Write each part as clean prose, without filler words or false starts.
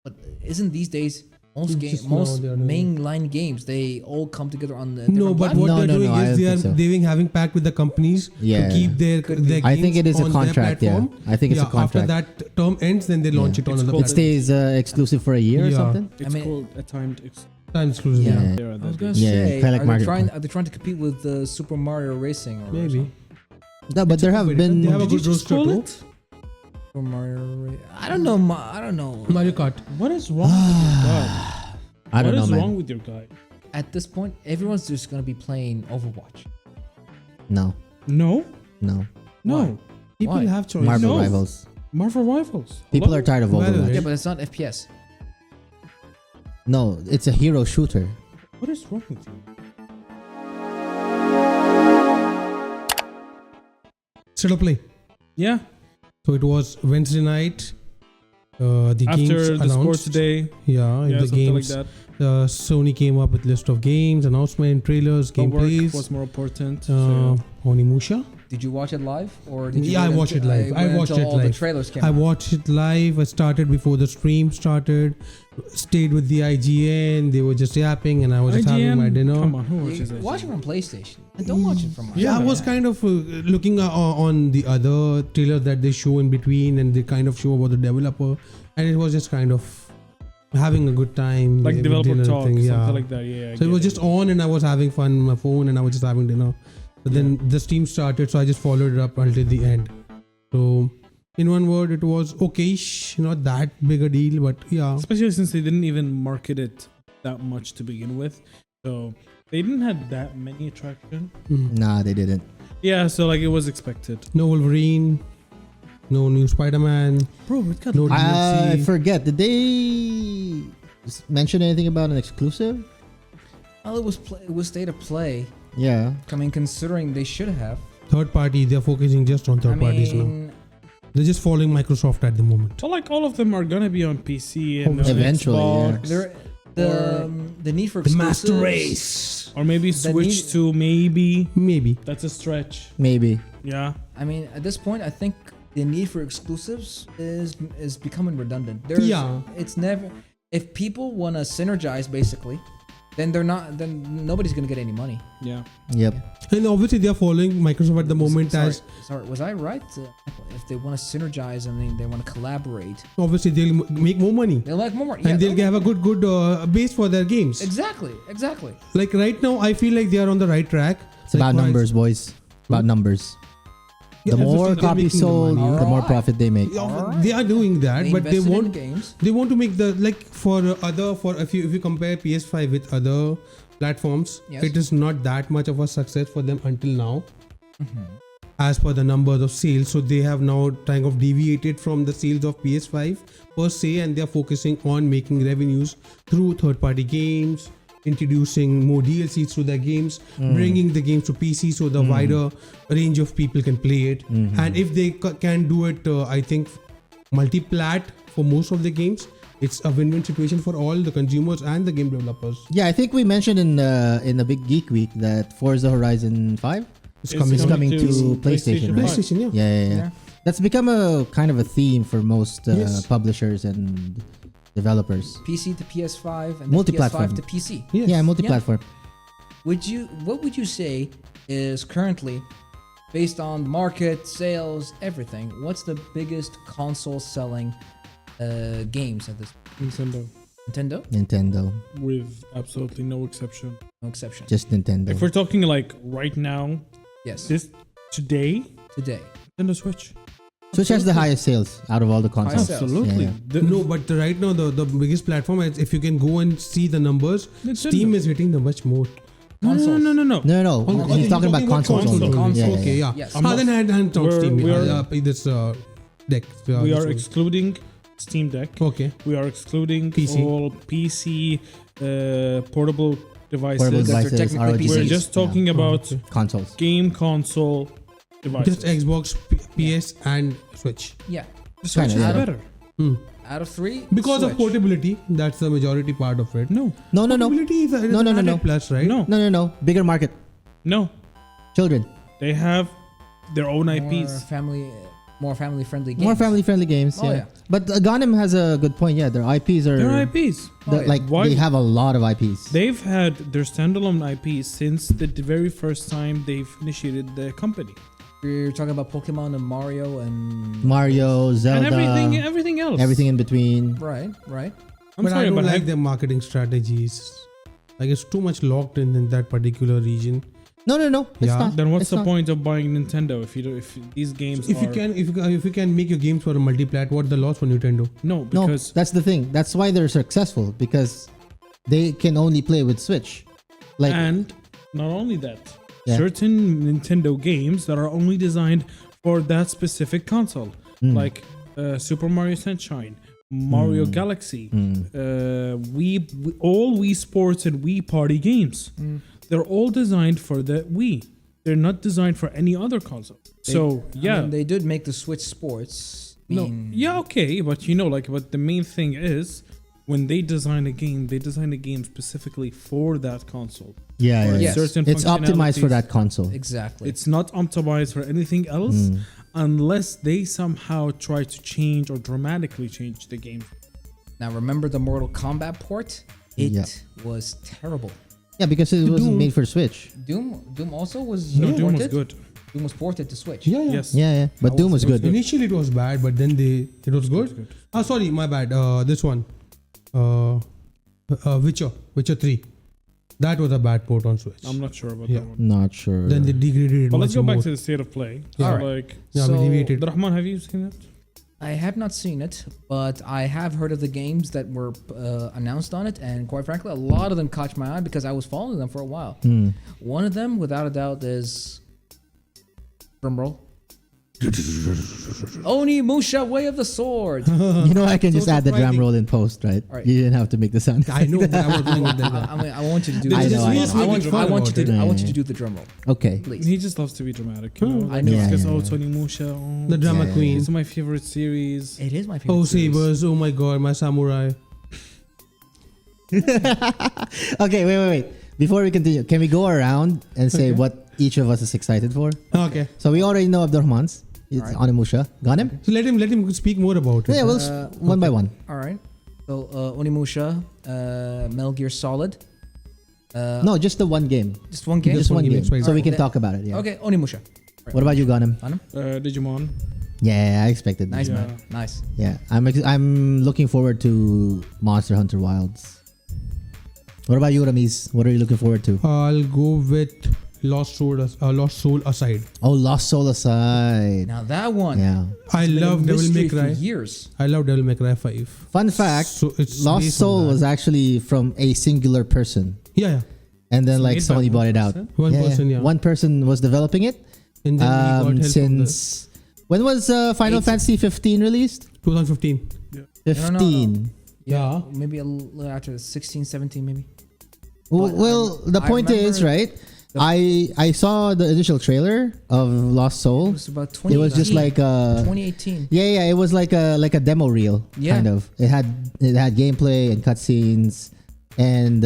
But isn't these days most Just most now they are doing- mainline games they all come together on the No, but what No, they're no, doing no, I is don't think so. they're having pact with the companies Yeah. to keep their games I think it is a on their contract. Yeah, platform. I think it's a After contract. that term ends, then they launch it on It's another called- It platform. stays exclusive for a year or Yeah. something. It's mean- called a timed. Time exclusive. Yeah. Yeah. There I was gonna Yeah, say, kinda like are, Mario they trying, Kart. are they trying to compete with Super Mario Racing? Or Maybe. something? No, but there have been. They have a Did you good just roster call too. it? Super Mario I don't know. I don't know. Mario Kart. What is wrong with your guy? I don't What know, is man. wrong with your guy? At this point, everyone's just gonna be playing Overwatch. No, No, no. no. People Why? have choice. Marvel No. Rivals. Marvel Rivals. People Hello? are tired of Well, Overwatch. Yeah, but it's not FPS. No, it's a hero shooter. What is wrong with you? State of play. Yeah. So it was Wednesday night. The games After the announced. sports day. Yeah, Yeah, the something games. like that. Sony came up with list of games, announcement, trailers, But work gameplays. was more important. Onimusha. Did you watch it live, or did you? Yeah, I wait watched until- it live. I wait watched until it all the live. trailers came I out? watched it live. I started before the stream started. Stayed with the IGN. They were just yapping, and I was just having my dinner. Come on, who watches You it? watch it from PlayStation. And don't watch it from. Yeah, I man. was kind of looking on the other trailers that they show in between, and they kind of show about the developer, and it was just kind of having a good time. Like with developer dinner talk, thing, something like that. Yeah. I So it get was just on, and I was having fun on my phone, and I was just having dinner. But then the stream started, so I just followed it up until the end. So, in one word, it was okay-ish, not that big a deal, but yeah. Especially since they didn't even market it that much to begin with, so they didn't have that many attraction. Nah, they didn't. Yeah, so like it was expected. No Wolverine, no new Spider-Man, Bro, it got no I DLC. forget. Did they mention anything about an exclusive? Well, it was state of play. Yeah. I mean, considering they should have. Third party, they're focusing just on third parties now. They're just following Microsoft at the moment. So like all of them are gonna be on PC and Eventually, Xbox, the need for The exclusives, Master Race. or maybe The switch need- to maybe. Maybe. That's a stretch. Maybe. Yeah. I mean, at this point, I think the need for exclusives is becoming redundant. Yeah. It's never. If people want to synergize, basically, then then nobody's gonna get any money. Yeah. Yep. And obviously, they're following Microsoft at the moment as Sorry, was I right? If they want to synergize, I mean, they want to collaborate, obviously they'll make more money. they'll like more. And they'll have a good base for their games. Exactly. Like right now, I feel like they are on the right track. It's about numbers, boys. About numbers. Yeah, The more obviously they're copies making the sold, money. the more Alright. profit they make. Yeah, they are doing that, but they invested in want games. they want to make the like for if you compare PS5 with other platforms, Yes. it is not that much of a success for them until now. As per the numbers of sales, so they have now kind of deviated from the sales of PS5 per se, and they are focusing on making revenues through third-party games, introducing more DLCs to their games, bringing the games to PC so the wider range of people can play it. And if they can do it, I think multi-plat for most of the games, it's a win-win situation for all the consumers and the game developers. Yeah, I think we mentioned in the Big Geek Week that Forza Horizon 5 It's It's coming. is coming to PlayStation, right? PlayStation, yeah. Yeah. Yeah. That's become a kind of a theme for most Yes. publishers and developers. PC to PS5 and Multi-platform. PS5 to PC. Yes. Yeah, multi-platform. What would you say is currently, based on market, sales, everything, what's the biggest console selling games at this Nintendo, Nintendo? with absolutely no exception. No exception. Just Nintendo. If we're talking like right now, Yes. this today, Today. Nintendo Switch. Switch has the highest sales out of all the consoles. sales. Absolutely. Yeah. The- No, but right now the biggest platform, if you can go and see the numbers, Nintendo. Steam is hitting the much more. No. No. He's talking about consoles only. Consoles. Yeah, Okay, yeah. yeah. Yes. I'm not- Then hand on We're- Steam. we are- This deck. we are excluding Steam Deck. Okay. We are excluding PC. all PC portable devices. Portable Because they're devices, technically ROGs. We're PCs. just talking about Okay. Consoles. game console devices. Just Xbox, PS, and Switch. Yeah. The Switch Kinda, is yeah. better. Out of 3, Because of Switch. portability, that's the majority part of it. No. No. Portability is No. an added plus, right? No. Bigger market. No. Children. They have their own More IPs. family. more family-friendly games. More family-friendly games. Oh, yeah. yeah. But Gundam has a good point. Yeah, their IPs are. Their IPs. Oh, yeah. Like Why- they have a lot of IPs. They've had their standalone IPs since the very first time they've initiated the company. We're talking about Pokemon and Mario and Mario, Zelda, And everything else. everything in between. Right. I'm But sorry, I don't but like their marketing strategies. Like it's too much locked in that particular region. No. It's Yeah. not. then what's It's the not. point of buying Nintendo if these games If are you can make your games for a multiplat, what the loss for Nintendo? no No, because that's the thing. That's why they're successful because they can only play with Switch. Like and not only that, Yeah. certain Nintendo games that are only designed for that specific console, like Super Mario Sunshine, Mario Galaxy, all Wii Sports and Wii Party games. They're all designed for the Wii. They're not designed for any other console. So yeah, I mean, they did make the Switch Sports. okay, but but the main thing is when they design a game, they design a game specifically for that console. yeah. Yes. Certain It's optimized for functionalities. that console. Exactly. It's not optimized for anything else unless they somehow try to change or dramatically change the game. Now remember the Mortal Kombat port? It Yeah. was terrible. Yeah, because it wasn't Doom. made for Switch. Doom also was No, Doom was ported. good. Doom was ported to Switch. Yeah. Yes. Yeah. But Doom was good. Initially it was bad, but then it was good. Ah, sorry, my bad. This one, Witcher 3. That was a bad port on Switch. I'm not sure about Yeah. that one. Not sure. Then they degraded it But let's much go back more. to the state of play. Yeah. So, Alright. Yeah, So- we deviated. Rahman, have you seen that? I have not seen it, but I have heard of the games that were announced on it, and quite frankly, a lot of them caught my eye because I was following them for a while. One of them, without a doubt, is drumroll. Onimusha, Way of the Sword. You know, I can just So add the drum surprising. roll in post, right? Alright. You didn't have to make the sound. I know, but I was doing it then. I mean, I want you to do. They the just drum need roll. to I make want it you. fun I want you about to. it. I want you Yeah. to do the drum roll, Okay. please. He just loves to be dramatic. You know? I know. Yeah, Because, yeah, oh, yeah. Tony Musha. Oh, The drama Yeah. queen. It's my favorite series. It is my favorite. Oh, series. sabers. Oh my god, my samurai. Okay, wait. Before we continue, can we go around and say what each of us is excited for? Okay. So we already know Abdurrahman's. It's Alright. Onimusha. Got him? So let him speak more about it. Yeah, we'll one by one. All right. So Onimusha, Metal Gear Solid. No, just the one game. Just one game. Just one game. explain. So we can Alright. talk about it. Yeah. Okay, Onimusha. What about you, Ghanem? Digimon. Yeah, I expected that. Nice Yeah. man. Nice. Yeah, I'm looking forward to Monster Hunter Wilds. What about you, Ramiz? What are you looking forward to? I'll go with Lost Soul Aside. Oh, Lost Soul aside. Now that one. Yeah. I has been a love Devil mystery May for Cry. years. I love Devil May Cry 5. Fun fact: So it's Lost based Soul on that. was actually from a singular person, Yeah. and then It's like made by Sony one bought it out. person? One person, yeah. One person was developing it. And then he got help from Since when was Final Eight. Fantasy 15 released? 2015. 15. Yeah. Maybe a little after 16, 17 maybe. Well, But the I point is, remember right? I saw the initial trailer of Lost It Soul. was about 20. It was just like 2018. yeah, it was like a demo reel, Yeah. kind of. It had gameplay and cutscenes, and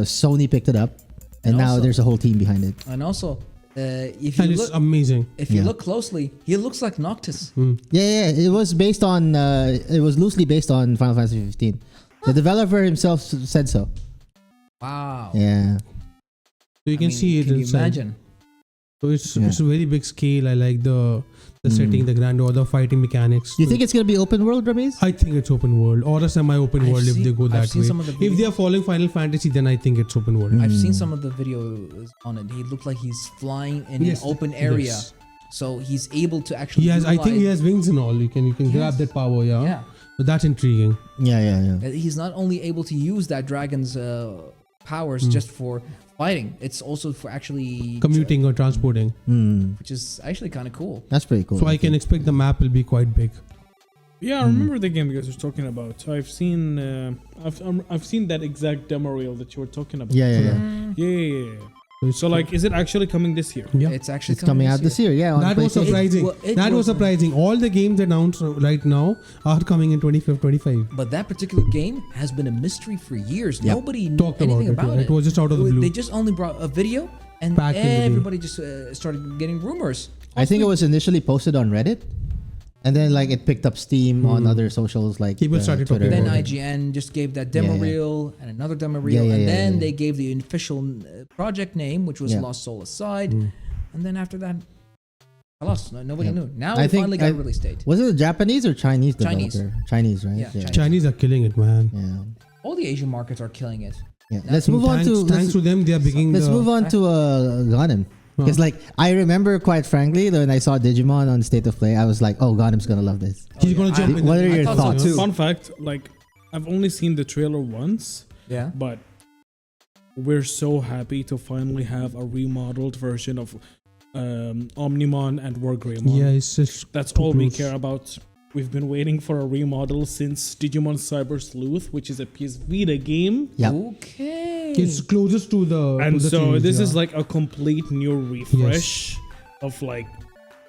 Sony picked it up, and And now also- there's a whole team behind it. And also, if you And it's look, amazing. if you Yeah. look closely, he looks like Noctis. Yeah, it was based on it was loosely based on Final Fantasy 15. The developer himself said so. Wow. Yeah. So you can see it Can you inside. imagine? So it's Yeah. it's a very big scale. I like the setting, the grandeur, the fighting mechanics. You So think it's gonna be open world, Ramiz? I think it's open world or a semi-open I've world if seen- they go I've that seen way. some of the If videos. they are following Final Fantasy, then I think it's open world. I've seen some of the videos on it. He looked like he's flying in Yes, an open area, yes. so he's able to actually. He has. I think he utilize- has wings and all. You can grab Yes. that power. Yeah. Yeah, So that's intriguing. Yeah. he's not only able to use that dragon's powers just for fighting; it's also for actually Commuting or transporting. which is actually kind of cool. That's pretty cool. So I can expect the map will be quite big. Yeah, I remember the game you guys were talking about. So I've seen I've seen that exact demo reel that you were talking about. Yeah. Yeah. it's So like, is it actually coming this year? Yeah. It's actually It's coming out this year. Yeah. On That was PlayStation. surprising. It That was was- surprising. All the games announced right now are coming in 25. But that particular game has been a mystery for years. Yep. Nobody knew Talked about anything it. about Yeah. it. It was just out of the blue. They just only brought a video, and Back in the day. everybody just started getting rumors. I think it was initially posted on Reddit, And then like it picked up steam on other socials like People started Twitter. talking Then about it. IGN just gave that demo Yeah, yeah. reel and another demo reel, Yeah, and yeah, then yeah. they gave the official project name, which was Yeah. Lost Soul Aside, and then after that, alas, nobody Yeah. knew. Now I we think finally got a I- release date. Was it a Japanese or Chinese Chinese. developer? Chinese, right? Yeah, Chinese. Chinese are killing it, man. Yeah. All the Asian markets are killing it. Yeah. Now- Let's move on to Thanks to them, they are beginning. let's move on to Gundam. Because like I remember quite frankly when I saw Digimon on State of Play, I was like, oh, Gundam's gonna love this. He's gonna I- jump in. What are I your thought so thoughts? too. Fun fact, like I've only seen the trailer once, Yeah. but we're so happy to finally have a remodeled version of Omnimon and Wargreymon. Yeah, it's just That's too all we close. care about. We've been waiting for a remodel since Digimon Cyber Sleuth, which is a PS Vita game. Yeah. Okay. It's closest to the. And to the so series, this yeah. is like a complete new refresh of like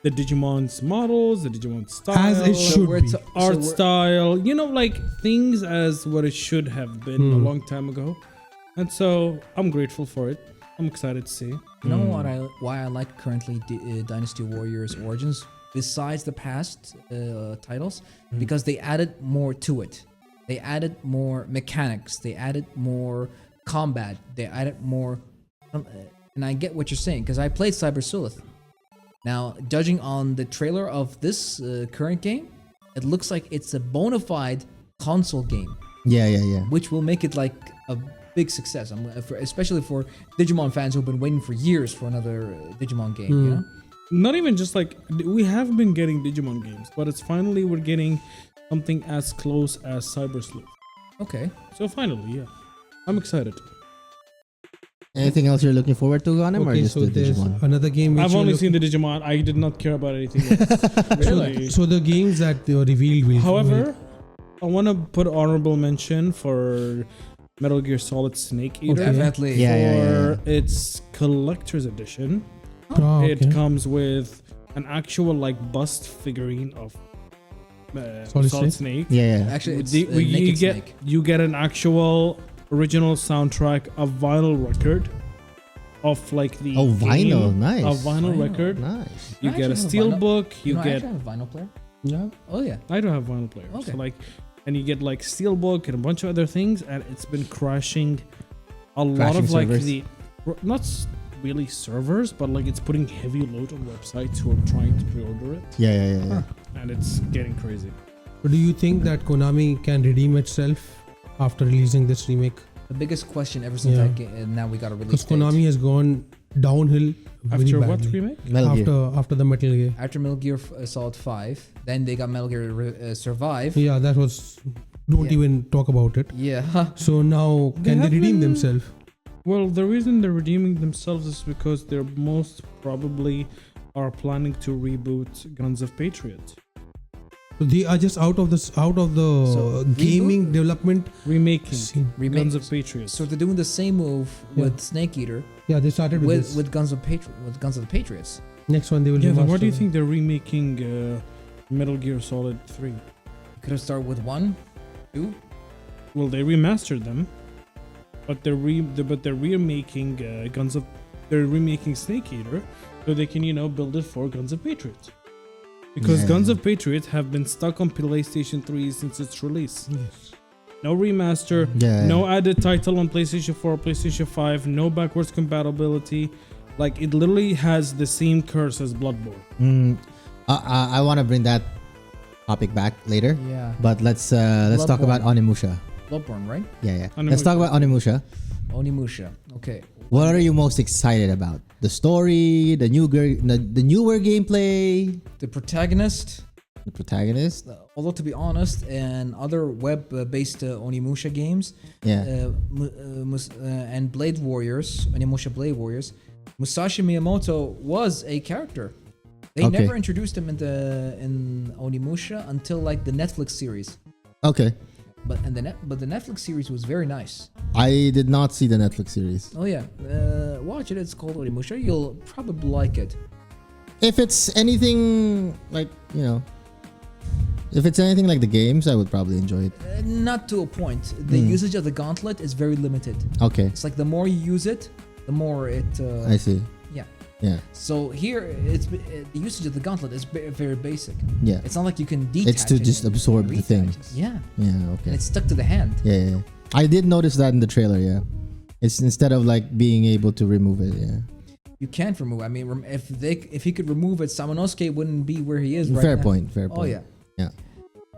the Digimon's models, the Digimon style, As it So should we're be. t- art so we're- style, you know, like things as what it should have been a long time ago. And so I'm grateful for it. I'm excited to see. You know why I like currently Dynasty Warriors Origins besides the past titles, because they added more to it. They added more mechanics. They added more combat. They added more, and I get what you're saying because I played Cyber Sleuth. Now, judging on the trailer of this current game, it looks like it's a bona fide console game, Yeah, yeah, yeah. which will make it like a big success. Especially for Digimon fans who've been waiting for years for another Digimon game. You know. Not even just like we have been getting Digimon games, but it's finally we're getting something as close as Cyber Sleuth. Okay. So finally, yeah, I'm excited. Anything else you're looking forward to, Gundam, or Okay, just so the there's Digimon? another game. Which I've you're only looking- seen the Digimon. I did not care about anything else. Really. So the games that they were revealed will. However, I want to put honorable mention for Metal Gear Solid Snake Eater Definitely. Yeah, yeah, yeah, for its collector's edition. Oh, It okay. comes with an actual like bust figurine of Solid Solid Snake? Snake. Yeah, yeah. Actually, it's You Naked get Snake. you get an actual original soundtrack, a vinyl record of like the Oh, vinyl, game, nice. a vinyl Vinyl. record. Nice. You I get a actually have a steel vinyl. book. You know, I get actually have a vinyl player. Yeah. Oh yeah. I don't have vinyl players. Okay. So like, and you get like steelbook and a bunch of other things, and it's been crashing a lot Crashing of like servers. the not really servers, but like it's putting heavy load on websites who are trying to pre-order it, Yeah, yeah, yeah. yeah. and it's getting crazy. But do you think that Konami can redeem itself after releasing this remake? The biggest question ever since Yeah. that game, now we got a release Because date. Konami has gone downhill very After what badly. remake? Metal Gear. After the Metal Gear. After Metal Gear Solid 5, then they got Metal Gear Survive. Yeah, that was. Don't Yeah. even talk about it. Yeah. So now, They can they redeem haven't- themselves? Well, the reason they're redeeming themselves is because they're most probably are planning to reboot Guns of Patriot, So they are just out of the So, gaming development remaking scene. Remake. Guns of Patriot. So they're doing the same move Yeah. with Snake Eater Yeah, they started with, this. with Guns of the Patriots. Next one they will. Yeah, then why do you remaster. think they're remaking Metal Gear Solid 3? Could have started with 1, 2. Well, they remastered them, but they're remaking they're remaking Snake Eater, so they can build it for Guns of Patriot. Because Yeah. Guns of Patriot have been stuck on PlayStation 3 since its release. Yes. No remaster, Yeah. no added title on PlayStation 4, PlayStation 5, no backwards compatibility. Like it literally has the same curse as Bloodborne. I want to bring that topic back later, Yeah. but let's talk about Onimusha. Bloodborne, right? Yeah. Let's talk about Onimusha. Onimusha. Okay. What are you most excited about? The story, the newer gameplay, The protagonist, the protagonist. although to be honest, in other web-based Onimusha games, Yeah. and Blade Warriors, Onimusha Blade Warriors, Musashi Miyamoto was a character. They Okay. never introduced him in Onimusha until like the Netflix series. Okay. But the Netflix series was very nice. I did not see the Netflix series. Oh yeah, watch it. It's called Onimusha. You'll probably like it. If it's anything like, if it's anything like the games, I would probably enjoy it. Not to a point. The usage of the gauntlet is very limited. Okay. It's like the more you use it, the more it. I see. Yeah. Yeah. So here, the usage of the gauntlet is very basic. Yeah. It's not like you can detach. It's to it just and absorb the thing. reattach it. Yeah. Yeah. And Okay. it's stuck to the hand. Yeah. I did notice that in the trailer. Yeah. It's instead of like being able to remove it. Yeah. You can't remove it. I mean, if he could remove it, Samanosuke wouldn't be where he is right Fair now. point. Fair point. Oh yeah. Yeah.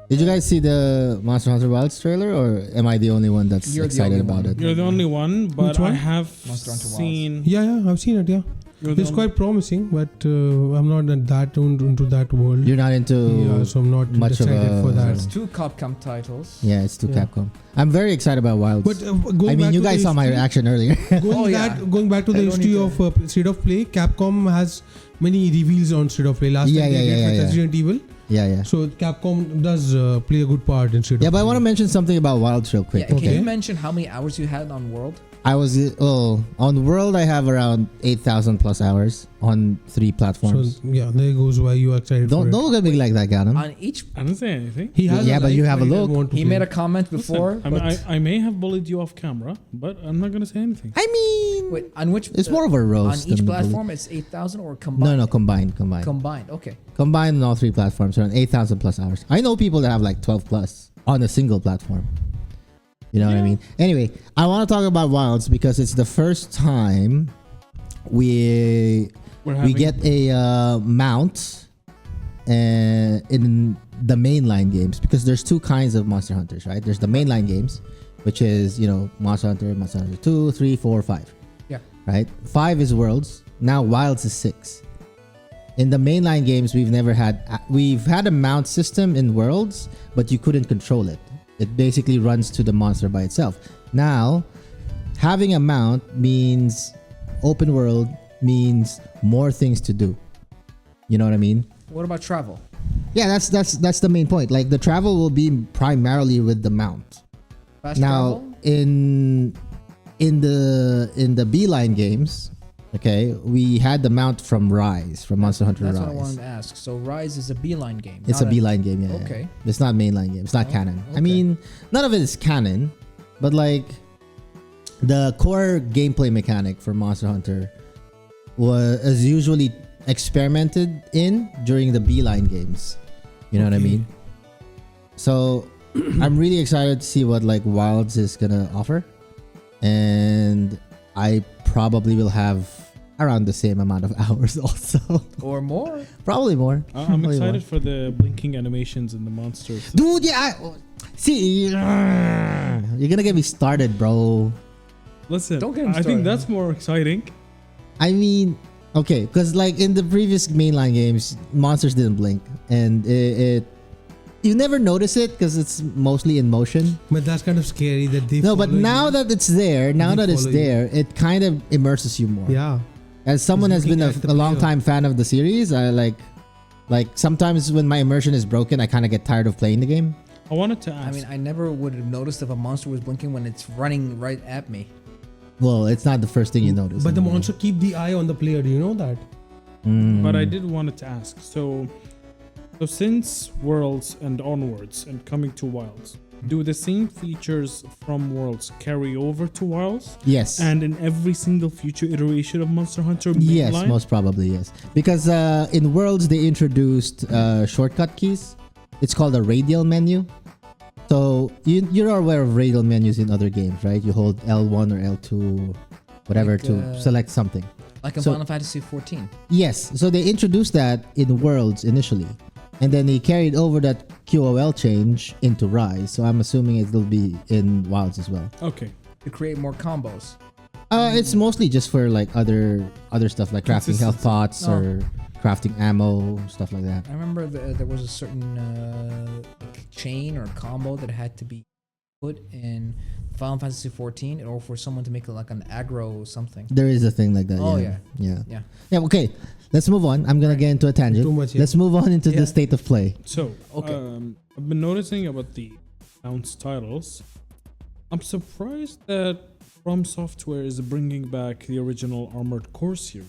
Did you guys see the Monster Hunter Wilds trailer, or am I the only one that's You're the excited only about one. it? You're the only one, but Which one? I have Monster Hunter Wilds. seen. Yeah, I've seen it. Yeah, You're the it's only- quite promising, but I'm not that into that world. You're not into. Yeah, so I'm not much of excited a- for that. It's 2 Capcom titles. Yeah, it's to Yeah. Capcom. I'm very excited about Wilds. But going I mean, back you to guys the saw my history- reaction earlier. Going back to the I don't history need of State of Play, Capcom has many reveals on State of Play. Last Yeah, time they yeah, did yeah, with yeah. Resident Evil. yeah. So Capcom does play a good part in State Yeah, of but I Play. want to mention something about Wilds real Yeah, quick. can okay. you mention how many hours you had on World? I was on World. I have around 8,000 plus hours on 3 platforms. So yeah, there goes why you are excited don't for don't look at me like that, Ganem. On each, I didn't say anything. it. He has Yeah, a but you life, have a he doesn't look. want to he play. made a comment before. Listen, I mean, but- I may have bullied you off camera, but I'm not gonna say anything. I mean, wait, on which? it's more of a on roast. each than a bully. platform. It's 8,000 or combined. No, combined. Combined. Okay. Combined on all 3 platforms, around 8,000 plus hours. I know people that have like 12 plus on a single platform. You know what I mean? Anyway, I want to talk about Wilds because it's the first time we get a mount in the mainline games, because there's 2 kinds of Monster Hunters, right? There's the mainline games, which is, Monster Hunter 2, 3, 4, 5. Yeah. Right? 5 is Worlds. Now Wilds is 6. In the mainline games, we've had a mount system in Worlds, but you couldn't control it. It basically runs to the monster by itself. Now, having a mount means open world, means more things to do. You know what I mean? What about travel? Yeah, that's the main point. Like the travel will be primarily with the mount. Fast Now, travel? in the Beeline games, okay, we had the mount from Rise, from Monster Hunter That's Rise. what I wanted to ask. So Rise is a beeline game. It's a not Beeline game, yeah. Okay. Yeah. It's not mainline game. It's not Oh, canon. I okay. mean, none of it is canon, but like the core gameplay mechanic for Monster Hunter is usually experimented in during the Beeline games. You know what I Okay. mean? So I'm really excited to see what like Wilds is gonna offer, and I probably will have around the same amount of hours also. Or more. Probably more. I'm Probably excited more. for the blinking animations and the monsters. Dude, yeah. See, you're gonna get me started, bro. Listen, Don't get him I think started. that's more exciting. I mean, okay, because like in the previous mainline games, monsters didn't blink, and it you never notice it because it's mostly in motion. But that's kind of scary that they. No, but follow now you. that it's there, They follow you. it kind of immerses you more. Yeah. As someone He's has been looking at the a long player. time fan of the series, I like sometimes when my immersion is broken, I kind of get tired of playing the game. I wanted to ask. I mean, I never would have noticed if a monster was blinking when it's running right at me. Well, it's not the first thing you notice. But the anyway. monster keep the eye on the player. Do you know that? but I did wanted to ask. So since Worlds and onwards and coming to Wilds, do the same features from Worlds carry over to Wilds? Yes. And in every single future iteration of Monster Hunter Yes, mainline? most probably yes. Because in Worlds they introduced shortcut keys. It's called a radial menu. So you're aware of radial menus in other games, right? You hold L1 or L2, whatever, Like, to select something. Like in So- Final Fantasy 14. Yes, so they introduced that in Worlds initially, and then they carried over that QOL change into Rise. So I'm assuming it'll be in Wilds as well. Okay. To create more combos. It's mostly just for like other stuff like crafting health pots Oh. or crafting ammo, stuff like that. I remember there was a certain like chain or combo that had to be put in Final Fantasy 14 in order for someone to make like an aggro something. There is a thing like that. Oh, yeah. Yeah. Yeah. Okay. Let's move on. I'm gonna get into a tangent. Too much, yeah. Let's move on into Yeah. the state of play. So, Okay. I've been noticing about the announced titles. I'm surprised that From Software is bringing back the original Armored Core series.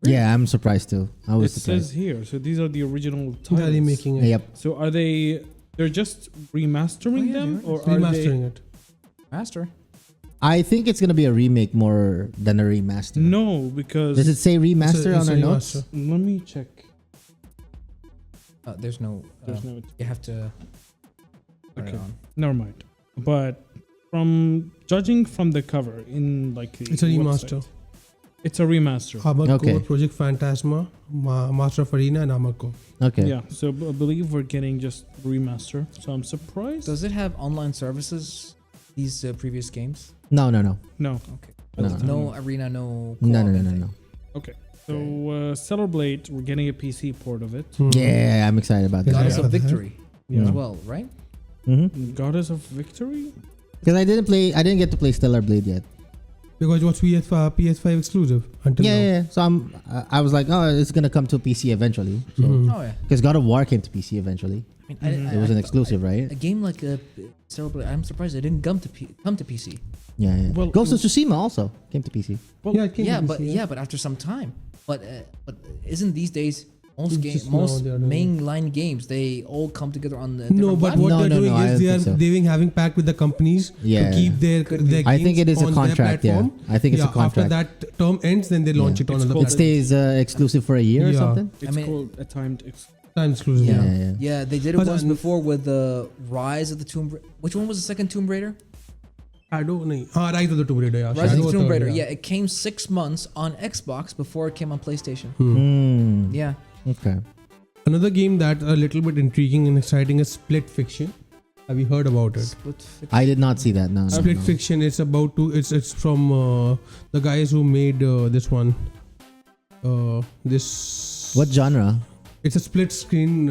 Yeah, I'm surprised too. I It was says surprised. here, so these are the original They're titles. remaking it. Yep. So are they're just remastering Oh, yeah, them, you're or right. are Remastering they? it. Master. I think it's gonna be a remake more than a remaster. No, because Does it say remaster It's on a our notes? remaster. let me check. There's no. There's no. You have to. Turn Okay. it on. Never mind. But from judging from the cover in like the It's a remaster. website, it's a remaster. Armored Okay. Core, Project Phantasma, Master of Arena, and Armored Core. Okay. Yeah, so I believe we're getting just remaster. So I'm surprised. Does it have online services? These previous games? No. No. Okay. No. No arena, no. No. co-op No. anything. No. Okay. So Stellar Blade, we're getting a PC port of it. Yeah, I'm excited about that. Goddess Yeah. of Victory Yeah. as well, right? Mm-hmm. Goddess of Victory. Because I didn't get to play Stellar Blade yet. Because it was PS5 exclusive until now. Yeah. So I was like, oh, it's gonna come to PC eventually. So Mhm. Oh yeah. because God of War came to PC eventually. I mean, It was an exclusive, right? A game like Stellar Blade, I'm surprised it didn't come to PC. Yeah. Well, Ghost of Tsushima also came to PC. Well, Yeah, it came Yeah, to but PC, but after some time. But isn't these days most Just now most they are doing- mainline games they all come together on the No, different but platforms? what No, they're no, doing no, I is don't think so. having pact with the companies Yeah. to keep their games I think it is a on their contract. Yeah. platform. I think it's a contract. After that term ends, then they launch Yeah. it on It's another called- It platform. stays exclusive for a year or Yeah. something. it's I mean- called a timed. Time exclusive. Yeah. Yeah. Yeah, they did it But once then- before with the Rise of the Which one was the second Tomb Raider? Shadow, nahi. Rise of the Tomb Raider. Yeah. Rise Shadow of the was Tomb third, Raider. Yeah, it came 6 months on Xbox before it came on PlayStation. Hmm. Yeah. Okay. Another game that a little bit intriguing and exciting is Split Fiction. Have you heard about it? Split Fiction. I did not see that. No. Split no. Fiction. It's from the guys who made this one. This. What genre? It's a split screen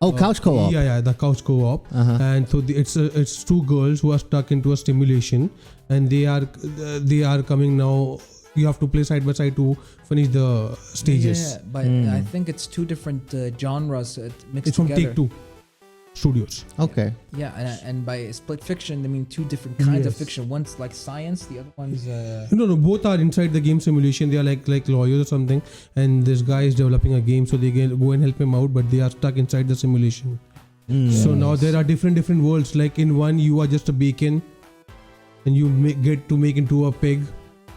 Oh, couch co-op. Yeah, the couch co-op. Uh-huh. And so it's two girls who are stuck into a simulation, and they are coming now. You have to play side by side to finish the stages. Yeah, but I think it's two different genres mixed It's from together. Take-Two Studios. Okay. Yeah, and by split fiction, they mean two different kinds of Yes. fiction. One's like science, the other one's. No, both are inside the game simulation. They are like lawyers or something, and this guy is developing a game, so they go and help him out, but they are stuck inside the simulation. Mm. So now there are different worlds. Like in one, you are just a bacon, and you get to make into a pig,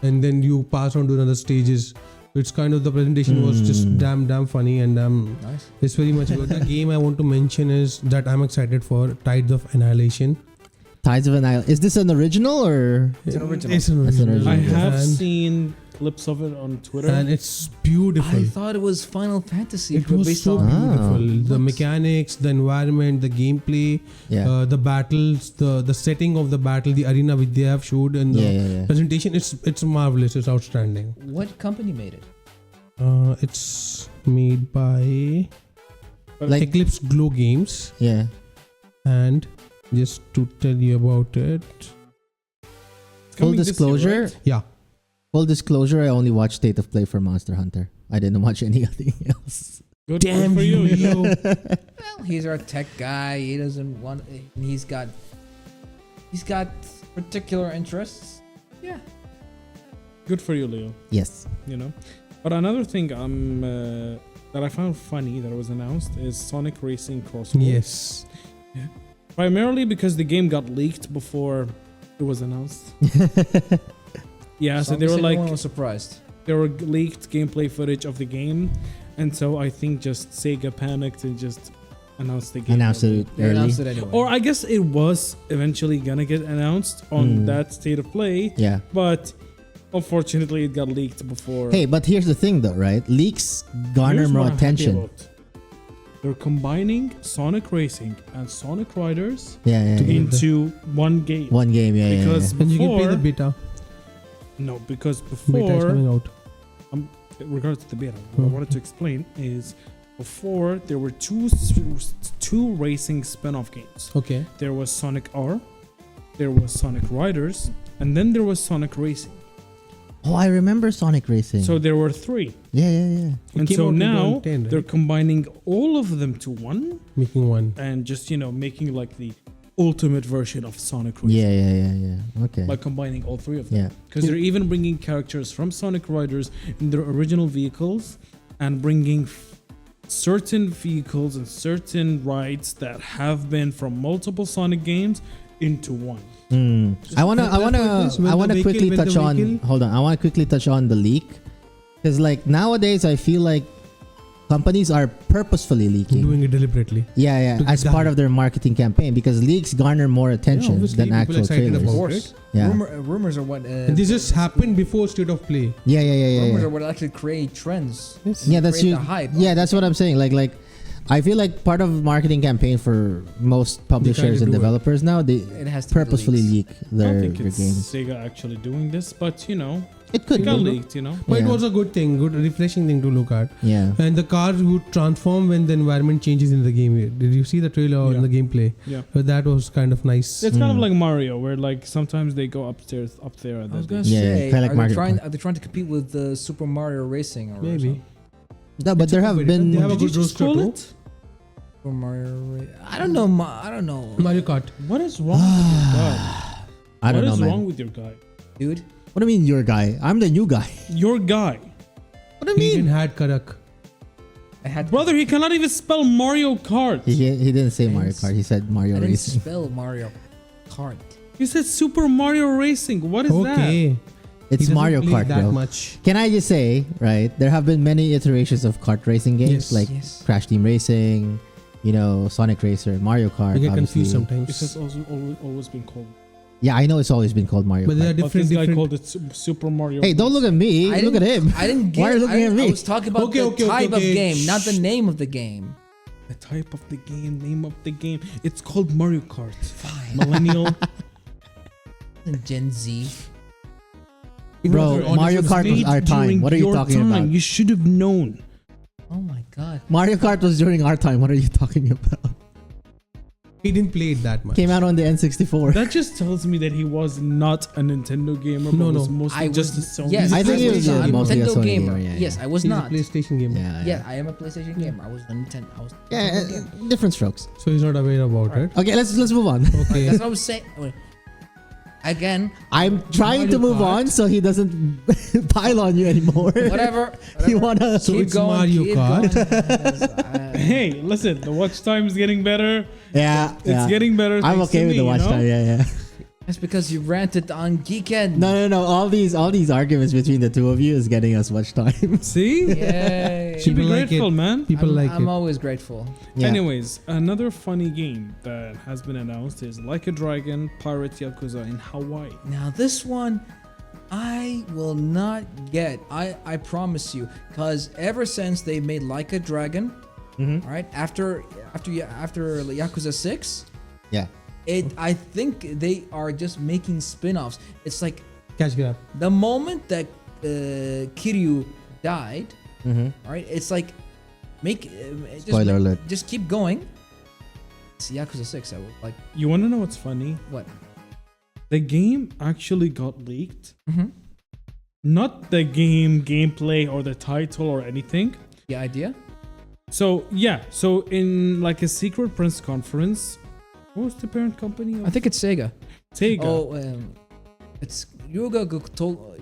and then you pass on to another stages. It's kind of the presentation was just damn funny, and Nice. it's very much good. The game I want to mention is that I'm excited for Tides of Annihilation. Tides of Annihilation. Is this an original or? It's an original. It's an It's an original. I original. have and, seen clips of it on Twitter. and it's beautiful. I thought it was Final Fantasy. It was based so on. beautiful. The What? mechanics, the environment, the gameplay, Yeah. the battles, the setting of the battle, the arena which they have showed, and the Yeah. presentation. It's marvelous. It's outstanding. What company made it? It's made by Like- Eclipse Glow Games, Yeah. and just to tell you about it, It's Full coming this year, disclosure. right? yeah, Full disclosure. I only watched State of Play for Monster Hunter. I didn't watch anything else. Good, damn good for you. you, You know? Well, he's our tech guy. He doesn't want. He's got particular interests. Yeah. Good for you, Leo. Yes. You know. But another thing that I found funny that was announced is Sonic Racing CrossWorlds. yes, Primarily because the game got leaked before it was announced. Yeah, so they were no one like was surprised. there were leaked gameplay footage of the game, and so I think just Sega panicked and just announced the game. Announced it They early. announced it anyway. Or I guess it was eventually gonna get announced on that state of play, Yeah. but unfortunately it got leaked before. Hey, but here's the thing, though, right? Leaks garner Here's more what I'm happy attention. about. They're combining Sonic Racing and Sonic Riders Yeah. into one game. One game. Yeah. Because and you can pay before, the beta. no, because Beta is before, coming out. in regards to the beta, what I wanted to explain is before there were two racing spin-off games. Okay. There was Sonic R, there was Sonic Riders, and then there was Sonic Racing. Oh, I remember Sonic Racing. So there were three. Yeah. It And came so out in now 2010, right? they're combining all of them to one making one. and just, making like the ultimate version of Sonic Racing. Yeah. Okay. By combining all three of them. Yeah. Because they're even bringing characters from Sonic Riders in their original vehicles and bringing certain vehicles and certain rides that have been from multiple Sonic games into one. I wanna quickly touch on. Hold on, I wanna quickly touch on the leak, because like nowadays I feel like companies are purposefully leaking, doing it deliberately. Yeah, as part of their marketing campaign, because leaks garner more attention than actual trailers. Of course. Yeah. Rumors are what. And this just happened before State of Play. Yeah. Rumors are what actually create trends. Yeah, that's create you. the hype. Yeah, that's what I'm saying. Like, I feel like part of marketing campaign for most publishers and developers now, they It has to purposefully be leak I their don't think it's games. Sega actually doing this, but you know, It could it got be. leaked. You know, But it Yeah. was a good thing, good refreshing thing to look at. Yeah. And the cars would transform when the environment changes in the game. Did you see the trailer or in the gameplay? yeah. But that was kind of nice. It's kind of like Mario, where like sometimes they go up there, and I was then gonna they, say, kinda like are, Mario they trying, Kart. are they trying to compete with Super Mario Racing or Maybe. something? No, but there have been. They have a did you good just roster call too. it? Super Mario I don't know. I don't know, Mario Kart. What is wrong with your guy? I don't What know, is man. wrong with your guy? dude. What do you mean, your guy? I'm the new guy. Your guy, What do you He even mean? had Karak. I had brother, he cannot even spell Mario Kart. He didn't say Mario Thanks. Kart. He said Mario I didn't Racing. spell Mario Kart. He said Super Mario Racing. What is that? Okay. It's He doesn't Mario play Kart, that bro. much. Can I just say, right? There have been many iterations of kart racing games, Yes. like Yes. Crash Team Racing, Sonic Racer, Mario Kart. I get obviously. confused sometimes. This has also always been called. Yeah, I know it's always been called Mario But there are Kart. But this different. guy called it Super Mario. Hey, don't look at me. I Look at didn't- him. I didn't get. Why are you looking at me? I was talking about Okay, the okay, type okay. of game, not the name of the game. The type of the game, name of the game. It's called Mario Kart. Fine. Millennial. Gen Z. Bro, Brother, Mario it was Kart was made our time. during What are you your talking time. about? You should have known. Oh my god. Mario Kart was during our time. What are you talking about? He didn't play it that much. Came out on the N64. That just tells me that he was not a Nintendo gamer, No, but was no. mostly just a Sony. Yes, I think he was not. mostly a Nintendo Sony gamer. gamer, yeah, Yes, yeah. I was He's not. a PlayStation gamer. Yeah. I am a PlayStation gamer. I was a Nintendo. I was. Yeah, Nintendo gamer. different strokes. So he's not aware about it. Okay, let's move on. Okay. That's what I was saying. Wait. Again, I'm trying to Mario move Kart. on so he doesn't pile on you anymore. whatever. You wanna? So keep it's going, Mario keep Kart. going. Hey, listen, the watch time is getting better. Yeah, It's getting better. I'm thanks to okay with me, the watch you know? time. Yeah. That's because you ranted on Geekend. No. All these arguments between the two of you is getting us watch time. See? Yay. Should be People like grateful, it. man. People like I'm it. always grateful. Yeah. Anyways, another funny game that has been announced is Like a Dragon Pirate Yakuza in Hawaii. Now this one, I will not get. I promise you, because ever since they made Like a Dragon, Mhm. all right, after Yakuza 6, Yeah. I think they are just making spin-offs. It's like Catch grab. the moment that Kiryu died, Mm-hmm. all right, it's like Spoiler alert. just keep going. It's Yakuza 6. I would like You want to know what's funny? what? The game actually got leaked. Mm-hmm. Not the gameplay or the title or anything. The idea? So in like a secret press conference, what was the parent company? I think it's Sega. Sega. Oh, it's Yuga Gokto,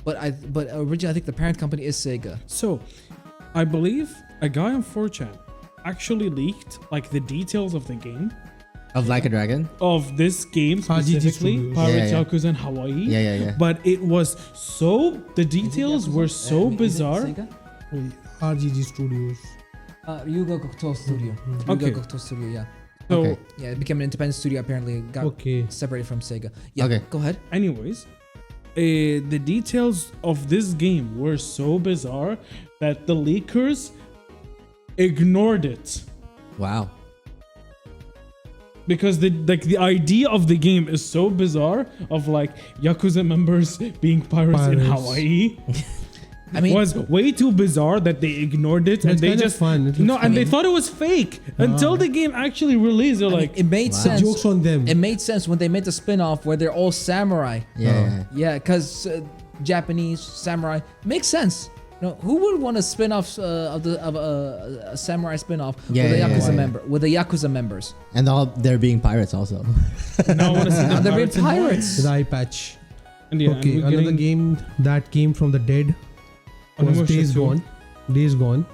but originally I think the parent company is Sega. So, I believe a guy on 4chan actually leaked like the details of the game, Of Like a Dragon. of this game RGG specifically, Studios. Pirate Yeah, yeah. Yakuza in Hawaii. Yeah. But it was the details were so bizarre. RGG Studios. Yuga Gokto Studio. Okay. Yuga Gokto Studio, yeah. So, Okay. Yeah, it became an independent studio. Apparently, got Okay. separated from Sega. Yeah. Okay. Go ahead. anyways, the details of this game were so bizarre that the leakers ignored it. Wow. Because the idea of the game is so bizarre, of like Yakuza members being pirates in Pirates. Hawaii. I mean, was way too bizarre that they ignored it, and It's they kind of just fun. It looks and fun. they thought it was fake until the game actually released. They're I mean, like, it made Wow. sense. Jokes on them. It made sense when they made the spin-off where they're all samurai. Yeah. Yeah, because Japanese samurai makes sense. No, who would want a spin-off of a samurai spin-off Yeah, with a yeah, Yakuza yeah. member with the Yakuza members? And all they're being pirates also. now I want to see Now the they're being pirates in Hawaii. pirates. The eye patch. And yeah, Okay, and we're another getting game that came from the dead was Onimusha Days 2. Gone. Days Gone.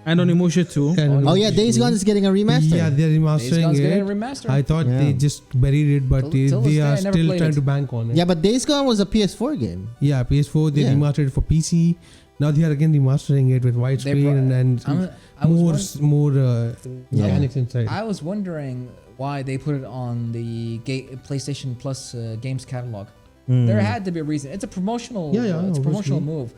And Onimusha 2. And Oh yeah, Days Gone is getting a remaster. Yeah, they're Days remastering Gone's getting a it. remaster. I thought Yeah. they just buried it, but Till this they day, are I never still played trying it. to bank on it. Yeah, but Days Gone was a PS4 game. Yeah, PS4 they Yeah. remastered it for PC. Now they are again remastering it with They widescreen brought- and I was more wondering- more Yeah. mechanics inside. I was wondering why they put it on the PlayStation Plus games catalog. Hmm. There had to be a reason. It's a promotional. Yeah, yeah, it's a promotional obviously. move.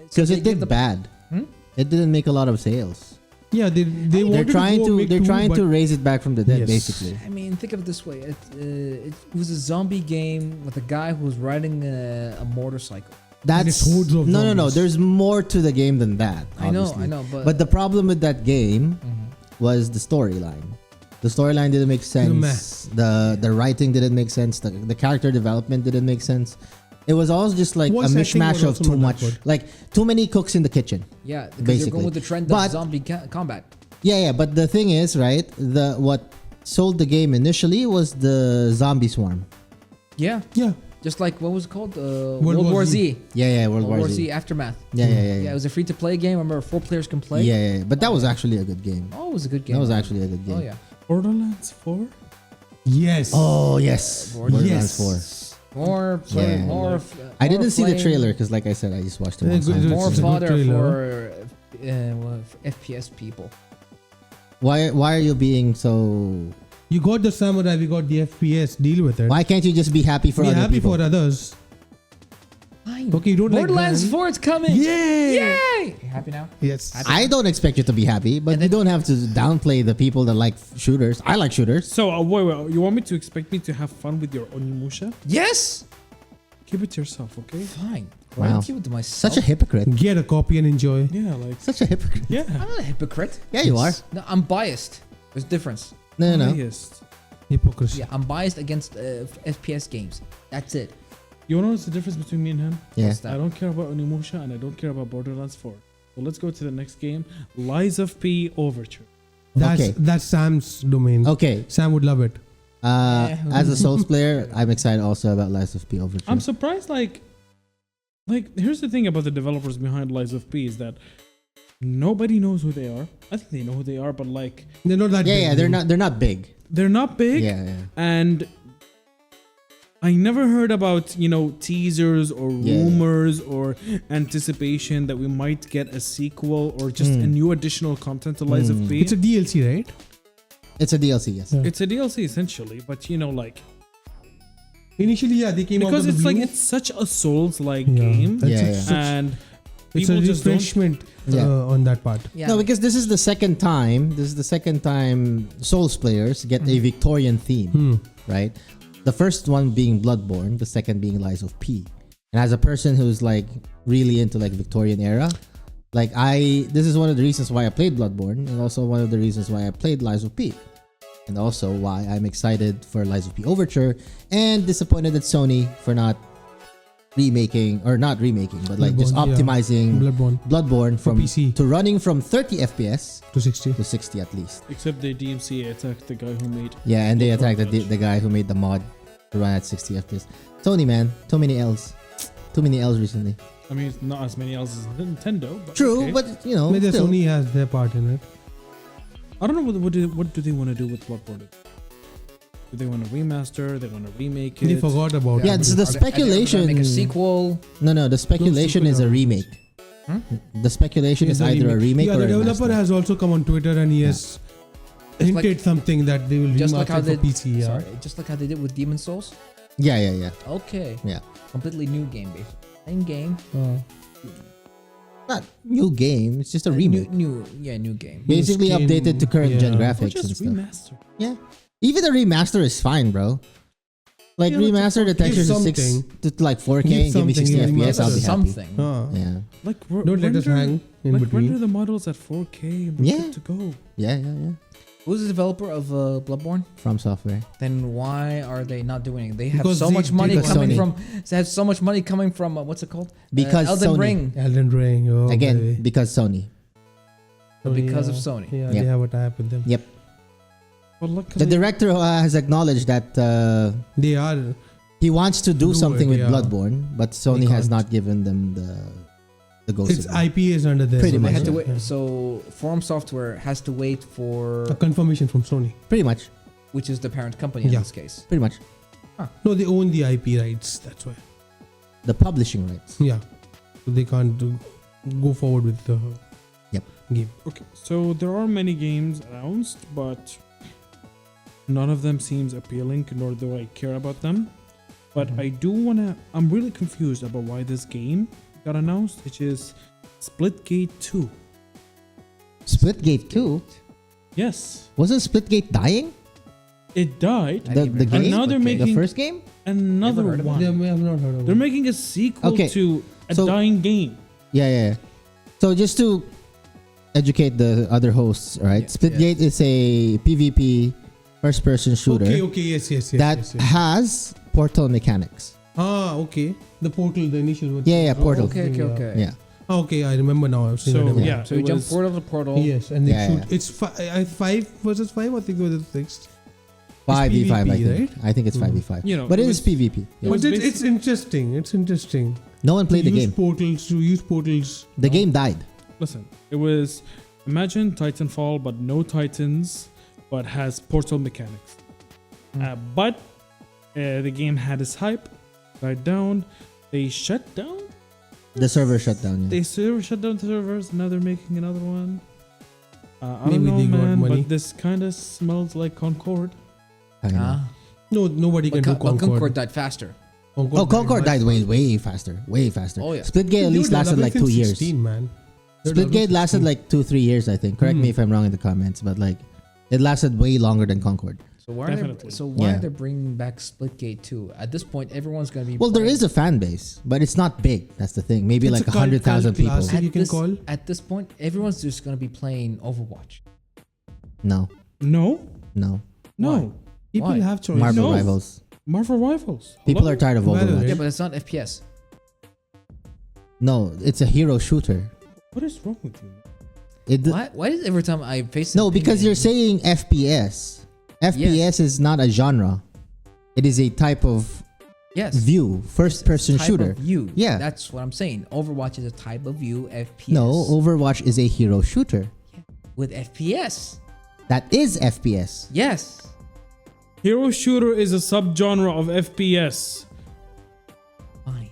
Because they it give did bad. Hmm? It didn't make a lot of sales. Yeah, they They're wanted trying go to make they're two, trying but to raise it back from the dead, Yes. basically. I mean, think of it this way: it was a zombie game with a guy who was riding a motorcycle. That's hordes of no. zombies. There's more to the game than that. I know, obviously. but the problem with that game Mhm. was the storyline. The storyline didn't make sense. The writing didn't make sense. The character development didn't make sense. It was all just like Voice a acting mishmash was of also too not that much, good. like too many cooks in the kitchen. yeah, because they're basically. going with the trend But- of zombie combat. Yeah. But the thing is, right? What sold the game initially was the zombie swarm. Yeah, yeah, just like what was it called? World War Z. Yeah. World World War Z. Aftermath. Yeah. Yeah, it was a free-to-play game. I remember 4 players can play. Yeah. But that was actually a good game. Oh, it was a good game. That was actually a good game. Oh yeah. Borderlands 4? yes. Oh yes. Borderlands. Borderlands 4. More, Yeah. more. I didn't see the flame, trailer because, like I said, I just watched it Yeah, once. good- More It's a good fodder trailer. for FPS people. Why are you being so? You got the samurai, we got the FPS. Deal with it. Why can't you just be happy for Be other happy people? for others. Fine. Okay, you don't like Borderlands that. 4 is coming. Yay! Yay! You happy now? Yes. Happy? I don't expect you to be happy, but you don't have to downplay the people that like shooters. I like shooters. So, wait, you want me to expect me to have fun with your Onimusha? Yes. Keep it to yourself, okay? Fine. Wow. I'll keep it to myself. Such a hypocrite. Get a copy and enjoy. Yeah, like, Such a hypocrite. yeah. I'm not a hypocrite. Yeah, you are. No, I'm biased. There's a difference. No. Biased. Hypocrisy. Yeah, I'm biased against FPS games. That's it. You wanna know what's the difference between me and him? Yeah. What's that? I don't care about Onimusha and I don't care about Borderlands 4. So let's go to the next game. Lies of P Overture. Okay. That's Sam's domain. Okay. Sam would love it. As a Souls player, I'm excited also about Lies of P Overture. I'm surprised, like here's the thing about the developers behind Lies of P is that nobody knows who they are. I think they know who they are, but like They're not that big. yeah. They're not big. they're not big. Yeah. And I never heard about, teasers or Yeah. rumors or anticipation that we might get a sequel or just a new additional content to Lies of P. It's a DLC, right? It's a DLC, yes. Yeah. It's a DLC essentially, but Initially, yeah, they came out because of the it's blue. like it's such a Souls-like Yeah. game, That's Yeah, a- yeah. such- and it's people a just don't. refreshment Yeah. on that part. Yeah. No, because this is the second time. Souls players get a Victorian theme, right? The first one being Bloodborne, the second being Lies of P. And as a person who's like really into like Victorian era, this is one of the reasons why I played Bloodborne, and also one of the reasons why I played Lies of P. And also why I'm excited for Lies of P Overture and disappointed at Sony for not remaking, but like just Bloodborne, yeah. optimizing Bloodborne from PC. to running from 30 FPS To 60. to 60 at least. Except the DMCA attacked the guy who made. Yeah, and they Bloodborne attacked the guy who made the mod to run at 60 FPS. Sony, man, too many L's. Too many L's recently. I mean, it's not as many else as Nintendo. But True, okay. but Maybe still. Sony has their part in it. I don't know what do they want to do with Bloodborne. Do they want to remaster? They want to remake it? They forgot about Yeah, it. this is the Are they gonna speculation. make a sequel. No, the speculation is a remake. The speculation is It's either a remake yeah, or the a developer remaster. has also come on Twitter and he has Just like- hinted something that they will Just like how remaster they for PC. Yeah. Sorry, just like how they did with Demon Souls. Yeah. Okay. Yeah. Completely new game, basically. Same game. Not new game, it's just a remake. New game. Basically skin, updated to current gen yeah. Or graphics and just stuff. remaster. Yeah. Even a remaster is fine, bro. Like Yeah, but remaster the textures to something. to like 4K Give and give me 60 something, yeah, FPS, I'll be happy. Something. Yeah. Like Don't let us hang in like between. render the models at 4K and we're Yeah. good to go. Yeah. Who's the developer of Bloodborne? From software. Then why are they not doing it? They have Because so they much money did coming Sony. from. They have so much money coming from what's it called? Because Elden Sony. Ring. Elden Ring. Oh, Again, baby. because Sony. But because of yeah. Sony. Yeah, Yep. they have a tie-up with them. Yep. But look, The director has acknowledged that They are. he wants to do Do something it, with yeah. Bloodborne, but Sony has can't. not given them the the Ghost Its of War. IP is under there. Pretty They much, had to yeah. wait. So Forum Software has to wait for, A confirmation from Sony. Pretty much. which is the parent company in Yeah. this case. Pretty much. No, they own the IP rights. That's why. The publishing rights. Yeah. So they can't go forward with the game. Okay, so there are many games announced, but none of them seems appealing, nor do I care about them. But I do wanna. I'm really confused about why this game got announced, which is Splitgate 2. Splitgate 2? Yes, Wasn't Splitgate dying? it died. I The, didn't the even game? And now they're Splitgate. The making first game? another Never heard of it. one. Yeah, I've not heard of They're it. making a sequel Okay, to a so- dying game. Yeah. So just to educate the other hosts, right? Yes, Splitgate is a PvP first-person shooter Okay, yes. that yes. has portal mechanics. Okay. The portal, the initial one. Yeah, portal. Okay. Yeah. Okay, I remember now. I've seen So it. yeah, So it you jump was- portal to portal. Yes, and they Yeah, shoot. yeah. It's 5 versus 5. I think it was 6. 5v5, I PvP, think. right? I think it's 5v5. You know, But it it was- is PvP. It Yeah. was But basic- it's interesting. It's interesting. No one played the use game. portals to use portals. The game died. Listen, it was imagine Titanfall, but no Titans, but has portal mechanics. But the game had its hype, died down. They shut down. The server shut down. Yeah. They shut down the servers. Now they're making another one. I Maybe don't know, they got man, money. but this kind of smells like Concord. I know. Ah. No, nobody can do But Concord. Concord died faster. Oh, Concord died much way faster. Way faster. Oh, yeah. Splitgate They at were least lasted like developing 2 years. 16, man. They were Splitgate developing lasted 16. like 2-3 years, I think. Correct me Hmm. if I'm wrong in the comments, but like it lasted way longer than Concord. So why Definitely. Yeah. are they bringing back Splitgate 2? At this point, everyone's gonna be. Well, there playing- is a fan base, but it's not big. That's the thing. Maybe It's like a cult 100,000 people. classic. you can call. At this point, everyone's just gonna be playing Overwatch. No, No, no. no. People Why? have choice. Marvel No. Rivals. Marvel Rivals. People Hello? are tired of Well, Overwatch. Yeah, but it's not FPS. No, it's a hero shooter. What is wrong with you? It Why? Why is every time I face No, because you're saying FPS. FPS is not a genre. It is a type of yes view, first-person type shooter. of view. Yeah. That's what I'm saying. Overwatch is a type of view. FPS. No, Overwatch is a hero shooter. with FPS. That is FPS. Yes. Hero shooter is a subgenre of FPS. Fine.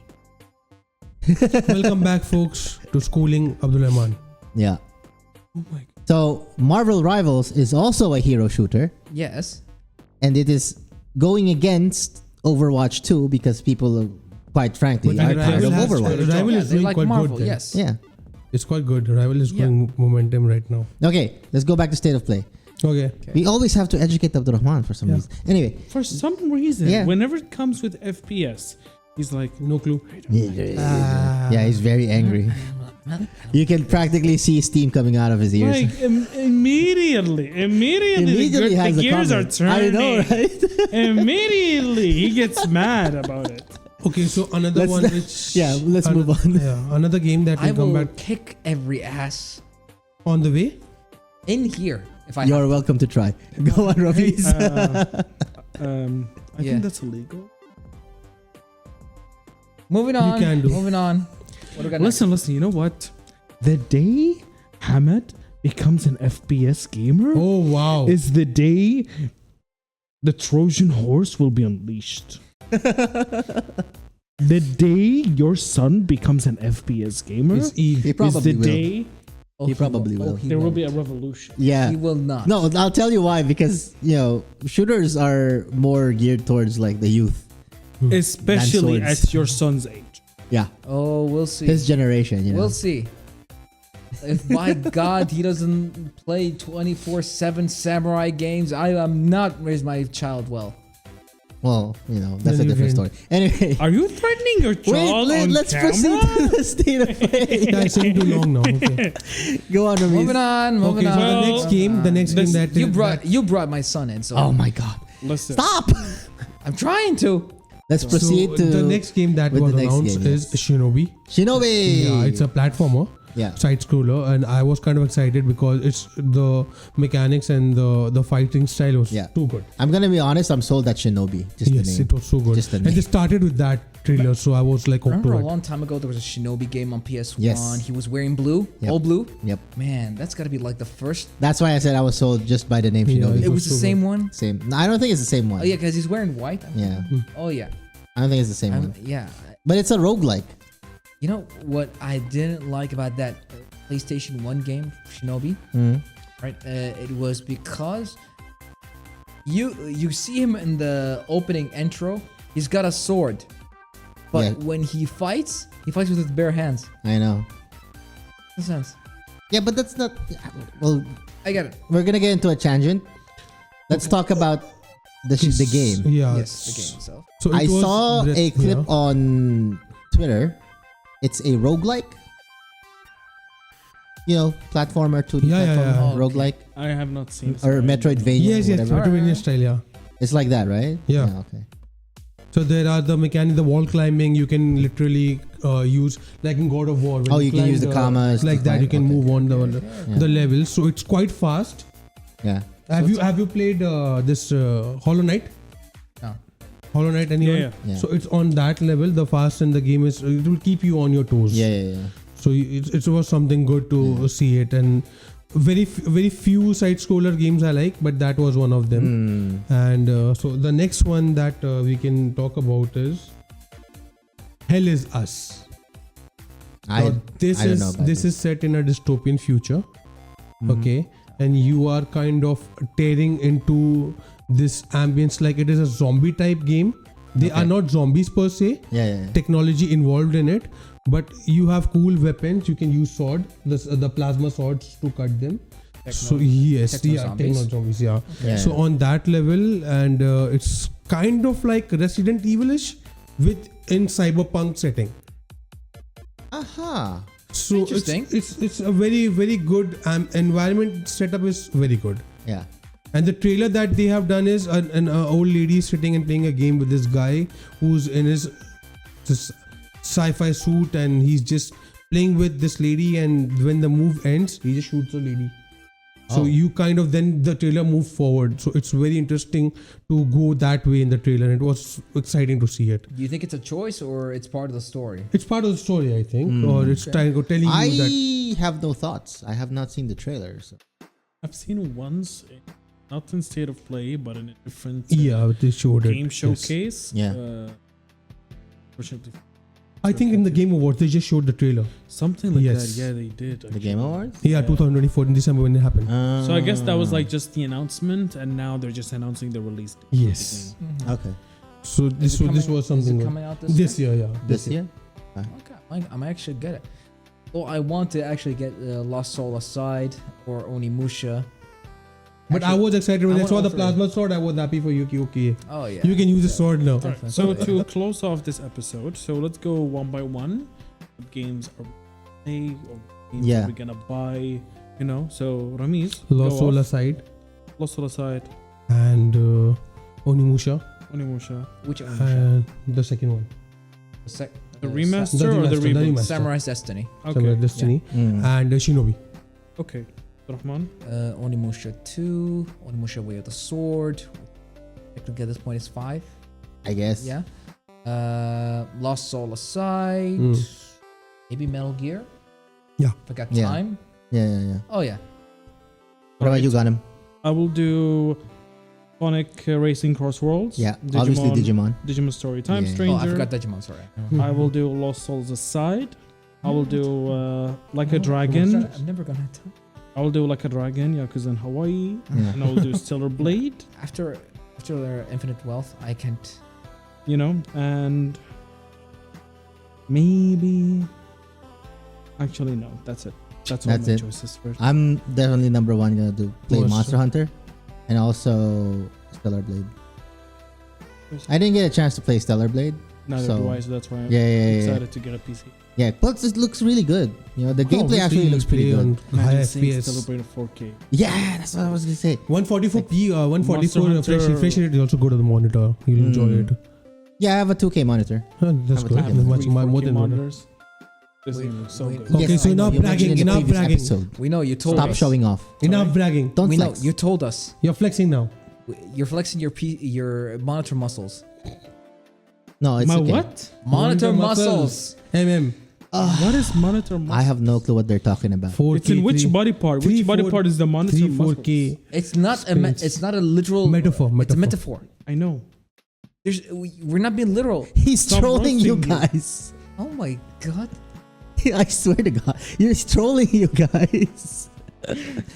Welcome back, folks, to Schooling Abdul Rahman. Yeah. Oh my god. So Marvel Rivals is also a hero shooter, Yes. and it is going against Overwatch 2 because people, quite frankly, But are tired Rival of has Overwatch. to- Rival Yeah, is they doing like quite Marvel. good. Then. Yes. Yeah. It's quite good. Rival is Yeah. going momentum right now. Okay, let's go back to State of Play. Okay. We always have to educate Abdul Rahman for some Yeah. reason. Anyway, For some reason, Yeah. whenever it comes with FPS, he's like, No clue. yeah, he's very angry. You can practically see steam coming out of his ears. like immediately, Immediately has the a gears are comment. turning. I know, right? Immediately, he gets mad about it. Okay, so another Let's one not- which yeah, let's move on. Yeah, another game that I will come will back kick every ass on the way. in here if I. You're welcome to try. Go on, Rafiz. I Yeah. think that's illegal. Moving on. can do. Moving on. What do we got next? Listen. You know what? The day Hamid becomes an FPS gamer Oh wow! is the day the Trojan horse will be unleashed. The day your son becomes an FPS gamer It's Eve. He is probably the will. day Oh, He probably will. there will be a revolution. Yeah. He will not. No, I'll tell you why. Because shooters are more geared towards like the youth. Especially swords. at your son's age. Yeah, Oh, we'll see. his generation. We'll see. If by God he doesn't play 24/7 samurai games, I am not raise my child well. Well, that's a Then you different story. can- Anyway, Are you threatening your child on let's camera? proceed to the state of play. Yeah, it's saying too long now. Okay. Go on, Rafiz. Moving on. Moving Okay, so on. the next game, this- that You brought my son in, so Oh my God! Listen. Stop. I'm trying to. Let's proceed so to the next game that with was the next announced game, is Shinobi. Shinobi. Yeah, it's a platformer. Yeah. side scroller, and I was kind of excited because it's the mechanics and the fighting style was Yeah. too good. I'm gonna be honest. I'm sold at Shinobi. Just Yes, the name. it was so good. Just the And name. they started with that trailer, so I was like, hooked Remember to a it. long time ago there was a Shinobi game on PS1. Yes. He was wearing blue, Yep. all blue. Yep. Man, that's got to be like the first. That's why I said I was sold just by the name Yeah, Shinobi. It was the so same one. Same. No, I don't think it's the same one. Oh yeah, because he's wearing white. Yeah. Oh yeah. I don't think it's the same one. Yeah. But it's a roguelike. You know what I didn't like about that PlayStation 1 game, Shinobi? Mm. Right? It was because you see him in the opening intro. He's got a sword, but Yeah. when he fights with his bare hands. I know. Makes sense. Yeah, but that's not. Well, I get it. we're gonna get into a tangent. Let's talk about the game. Yeah. Yes, the game itself. So I it was saw a clip yeah. on Twitter. It's a roguelike. You know, platformer 2D Yeah, yeah, platformer, yeah. Oh, okay. roguelike, I have not seen. or Metroidvania. Yes, yes, whatever. Metroidvania style, yeah. It's like that, right? Yeah. Okay. So there are the mechanics, the wall climbing. You can literally use like in God of War. When Oh, you can climb use the commas like to that. You climb? can Okay. move on Yeah. the levels. So it's quite fast. Yeah. Have you played this Hollow Knight? No. Hollow Knight, anyone? Yeah. So it's on that level. The fast in the game is it will keep you on your toes. Yeah. So it was something good to see it, and very few side scroller games I like, but that was one of them. And so the next one that we can talk about is Hell Is Us. I Now, I don't know about this is set in a dystopian future. Mhm. Okay, and you are kind of tearing into this ambience like it is a zombie type game. They are Okay. not zombies per se. Yeah. Technology involved in it, but you have cool weapons. You can use sword, the plasma swords to cut them. So yes, techno yeah, zombies. techno zombies, yeah. Yeah. So on that level, and it's kind of like Resident Evil-ish with in cyberpunk setting. Aha. So Interesting. It's a very good environment setup is very good. Yeah. And the trailer that they have done is an old lady sitting and playing a game with this guy who's in his this sci-fi suit, and he's just playing with this lady, and when the move ends he just shoots the lady. So Oh. you kind of then the trailer moves forward, so it's very interesting to go that way in the trailer, and it was exciting to see it. Do you think it's a choice or it's part of the story? It's part of the story, I think, or it's telling you that. I have no thoughts. I have not seen the trailer. So. I've seen once, not in State of Play, but in a different Yeah, they showed it. game yes. showcase. Yeah. Fortunately, I think in the Game Awards they just showed the trailer. something like Yes. that. Yeah, they did. The actually. Game Awards? Yeah, 2024 in December when it happened. So I guess that was like just the announcement, and now they're just announcing the release date. Yes. Okay. So this was something. Is it coming out This year, yeah. This year? Okay, I might actually get it. Well, I want to actually get Lost Soul Aside or Onimusha. But I Actually, was excited when I I saw want the all plasma sword. I was happy for Yuki. Okay, Oh yeah. you can use the sword now. Alright, so to close off this episode, so let's go one by one. What games are we playing, or games Yeah. are we gonna buy? You know, so Ramiz, Lost go Soul off. Aside Lost Soul Aside, and Onimusha, Onimusha, Which Onimusha? and the second one, the remaster or the remaster, the reboot? remaster. Samurai's Destiny. Samurai Destiny, Mm. and Shinobi. Okay, Rahman. Onimusha 2. Onimusha Way of the Sword. Technically at this point it's 5. I guess. Yeah. Lost Soul Aside. Maybe Metal Gear. Yeah. If I got Yeah. time. Yeah. Oh yeah. What about you, Ganem? I will do Sonic Racing CrossWorlds. Yeah, obviously Digimon. Digimon Story Time Yeah. Stranger. Oh, I forgot Digimon. Sorry. I will do Lost Souls Aside. I will do Like a Dragon. I'm never gonna have time. I will do Like a Dragon, Yakuza in Hawaii. Yeah. And I will do Stellar Blade, After their Infinite Wealth, I can't. you know, and maybe. Actually, no, that's it. That's all That's my it. choices first. I'm definitely number one gonna do play Monster. Monster Hunter, and also Stellar Blade. I didn't get a chance to play Stellar Blade. Neither so- do I, so that's why I'm Yeah. excited to get a PC. Yeah, plus it looks really good. You know, the gameplay Obviously, actually looks pretty play good. on high Imagine seeing FPS. Stellar Blade at 4K. Yeah, that's what I was gonna say. 144p, 144 Monster Hunter- refresh rate is also good on the monitor. You'll enjoy it. Yeah, I have a 2K monitor. That's I good. I have Much 3 more 4K than one. monitors. This We- game looks so we- good. Okay, so I know, enough you mentioned bragging, in the enough previous bragging. episode. We know you told Stop us. showing off. Enough bragging. Don't We know flex. you told us. You're flexing now. You're flexing your monitor muscles. No, it's My okay. what? Monitor muscles. What is monitor muscle? I have no clue what they're talking about. 4K. It's in which body part? Which body part is the monitor 3, muscle? 4K. It's not Space. it's not a literal Metaphor, It's a metaphor. metaphor. I know. We're not being literal. He's Stop trolling you roasting you. guys. Oh my god. I swear to God, he's trolling you guys.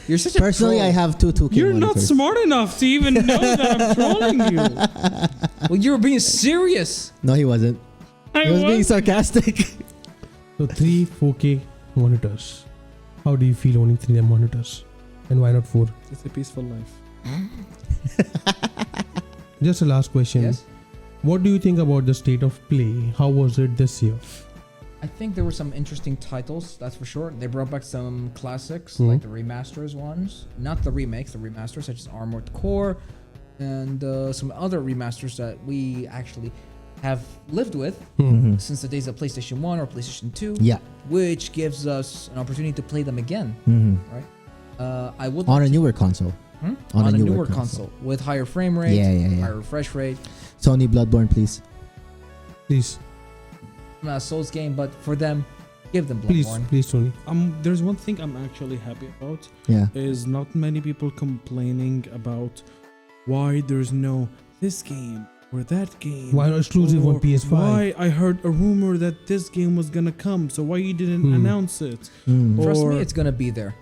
You're such a Personally, troll. I have two 2K You're not monitors. smart enough to even know that I'm trolling you. Well, you were being serious. No, he wasn't. He was being sarcastic. So 3 4K monitors. How do you feel owning 3 monitors? And why not 4? It's a peaceful life. Just a last question. Yes. What do you think about the state of play? How was it this year? I think there were some interesting titles, that's for sure. They brought back some classics, Mhm. like the remasters ones. Not the remakes, the remasters, such as Armored Core, and some other remasters that we actually have lived with Mhm. since the days of PlayStation 1 or PlayStation 2, Yeah. which gives us an opportunity to play them again. Mhm. I would On like a newer console. Hmm? On on a a newer newer console with higher frame rate, Yeah, yeah, yeah. higher refresh rate. Sony Bloodborne, please. Please, Not a Souls game, but for them, give them please, Bloodborne. please, Tony. There's one thing I'm actually happy about Yeah. is not many people complaining about why there's no this game or that game. Why not exclusive on or PS5? Why I heard a rumor that this game was gonna come, so why you didn't Hmm. announce it? Mm. Trust me, Or- it's gonna be there.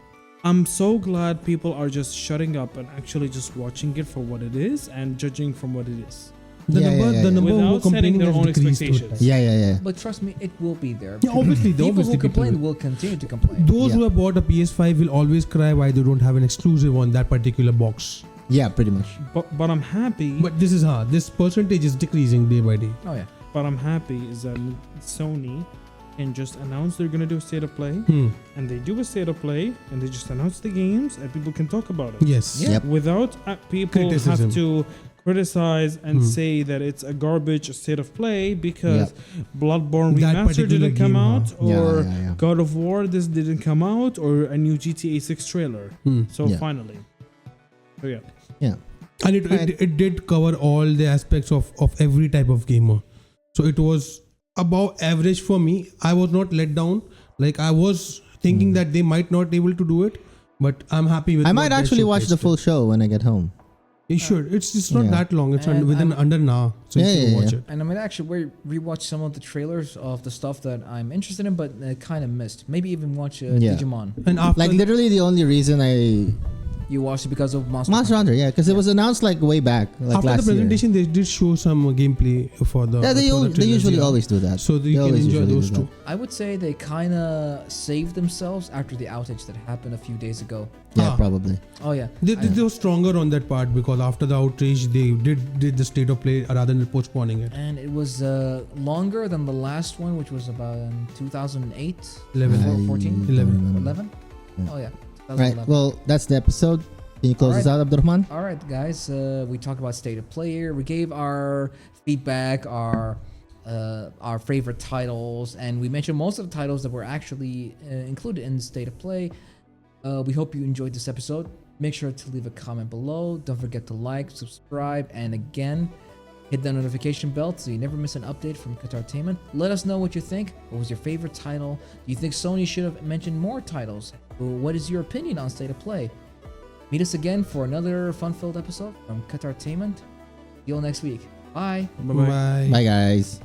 I'm so glad people are just shutting up and actually just watching it for what it is and judging from what it is. The Yeah, number, yeah, the yeah. number who Without are complaining setting their has own decreased to expectations. it. Yeah, yeah, yeah. But trust me, it will be there. Yeah, obviously, people obviously who complain people- will continue to complain. Those who Yeah. have bought a PS5 will always cry why they don't have an exclusive on that particular box. Yeah, pretty much. But I'm happy. But this is hard. This percentage is decreasing day by day. Oh yeah. But I'm happy is that Sony can just announce they're gonna do a state of play, and they do a state of play, and they just announce the games, and people can talk about it Yes. Yeah. Yep. without people Criticism. have to criticize and Hmm. say that it's a garbage state of play because Bloodborne That Remastered particular didn't come game, out, Yeah, or yeah, yeah. God of War this didn't come out, or a new GTA 6 trailer. So Yeah. finally, so yeah. Yeah. And it did cover all the aspects of every type of gamer. So it was above average for me. I was not let down. Like I was thinking that they might not able to do it, but I'm happy with. I what might they actually watch the showcased. full show when I get home. You should. It's not Yeah. that long. It's And within I'm- under an hour, so Yeah, you can yeah, watch yeah. it. And I might actually rewatch some of the trailers of the stuff that I'm interested in, but kind of missed. Maybe even watch Yeah. Digimon. And after Like literally the only reason I You watched it because of Monster Monster Hunter, yeah, because it was announced like way back, like after the last year. presentation, they did show some gameplay for the. Yeah, they, for the they trailers, usually yeah. always do that. So that They you can always enjoy usually those do two. that. I would say they kind of saved themselves after the outage that happened a few days ago. Yeah, Ah. probably. Oh yeah. They were stronger on that part because after the outrage, they did the state of play rather than postponing it. And it was longer than the last one, which was about in 2008, 11. I 14? don't 11. remember. 11. Yeah. Oh yeah. Right. 2011. Well, that's the episode. Can you close All this out, Abdurrahman? All right, guys. We talked about state of play here. We gave our feedback, our favorite titles, and we mentioned most of the titles that were actually included in state of play. We hope you enjoyed this episode. Make sure to leave a comment below. Don't forget to like, subscribe, and again, hit the notification bell so you never miss an update from Qatartainment. Let us know what you think. What was your favorite title? Do you think Sony should have mentioned more titles? What is your opinion on state of play? Meet us again for another fun-filled episode from Qatartainment. See you all next week. Bye. Bye-bye. Bye. Bye, guys.